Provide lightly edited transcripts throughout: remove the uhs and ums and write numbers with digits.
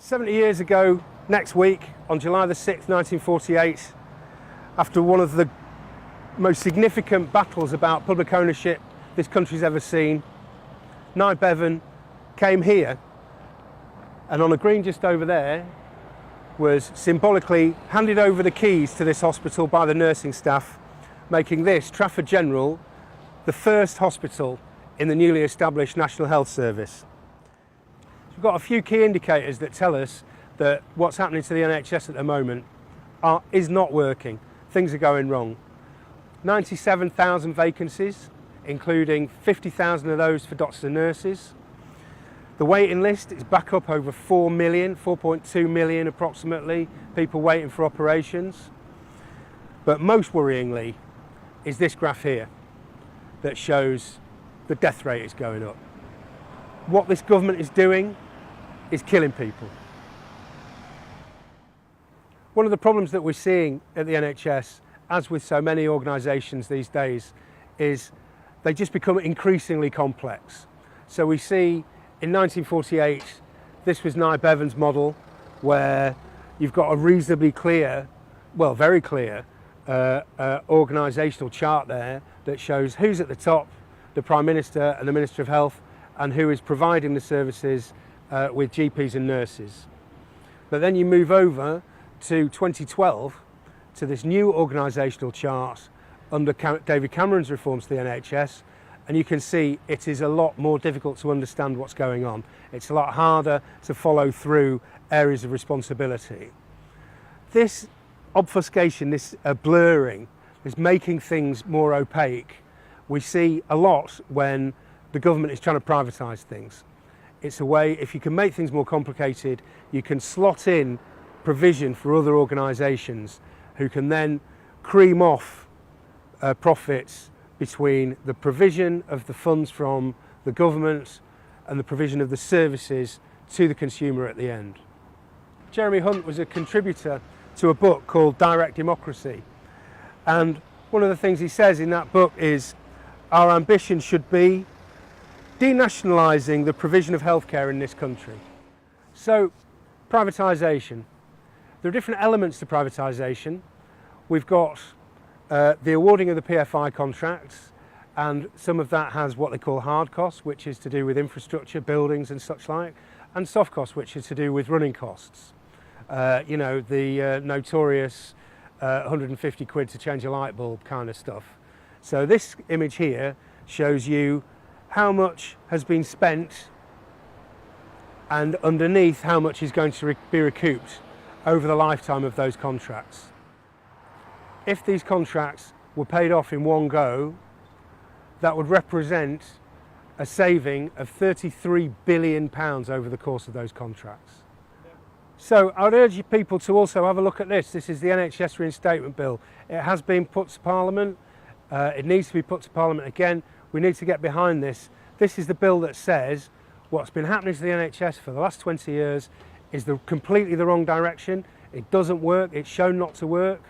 70 years ago, next week, on July the 6th, 1948, after one of the most significant battles about public ownership this country's ever seen, Nye Bevan came here, and on a green just over there was symbolically handed over the keys to this hospital by the nursing staff, making this, Trafford General, the first hospital in the newly established National Health Service. We've got a few key indicators that tell us that what's happening to the NHS at the moment is not working. Things are going wrong. 97,000 vacancies, including 50,000 of those for doctors and nurses. The waiting list is back up over 4 million, 4.2 million approximately, people waiting for operations. But most worryingly is this graph here that shows the death rate is going up. What this government is doing is killing people. One of the problems that we're seeing at the NHS, as with so many organisations these days, is they just become increasingly complex. So we see in 1948, this was Nye Bevan's model, where you've got a reasonably clear, well, very clear, organisational chart there that shows who's at the top, the Prime Minister and the Minister of Health, and who is providing the services with GPs and nurses. But then you move over to 2012 to this new organisational chart under David Cameron's reforms to the NHS, and you can see it is a lot more difficult to understand what's going on. It's a lot harder to follow through areas of responsibility. This obfuscation, this blurring, this making things more opaque, we see a lot when the government is trying to privatise things. It's a way, if you can make things more complicated, you can slot in provision for other organisations who can then cream off profits between the provision of the funds from the government and the provision of the services to the consumer at the end. Jeremy Hunt was a contributor to a book called Direct Democracy, and one of the things he says in that book is our ambition should be denationalising the provision of healthcare in this country. So, privatisation. There are different elements to privatisation. We've got the awarding of the PFI contracts, and some of that has what they call hard costs, which is to do with infrastructure, buildings and such like, and soft costs, which is to do with running costs. You know, the notorious 150 quid to change a light bulb kind of stuff. So this image here shows you how much has been spent and underneath how much is going to be recouped over the lifetime of those contracts. If these contracts were paid off in one go, that would represent a saving of £33 billion over the course of those contracts. So I'd urge you people to also have a look at this. This is the NHS reinstatement bill. It has been put to Parliament. It needs to be put to Parliament again. We need to get behind this. This is the bill that says what's been happening to the NHS for the last 20 years is completely the wrong direction. It doesn't work. It's shown not to work.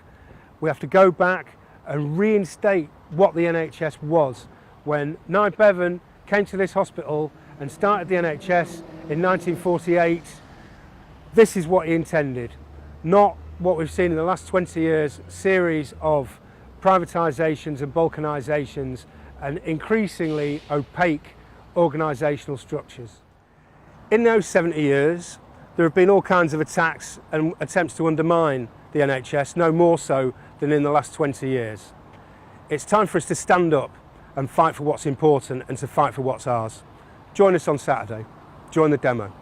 We have to go back and reinstate what the NHS was. When Nye Bevan came to this hospital and started the NHS in 1948, this is what he intended, not what we've seen in the last 20 years, series of privatisations and balkanisations and increasingly opaque organisational structures. In those 70 years, there have been all kinds of attacks and attempts to undermine the NHS, no more so than in the last 20 years. It's time for us to stand up and fight for what's important and to fight for what's ours. Join us on Saturday. Join the demo.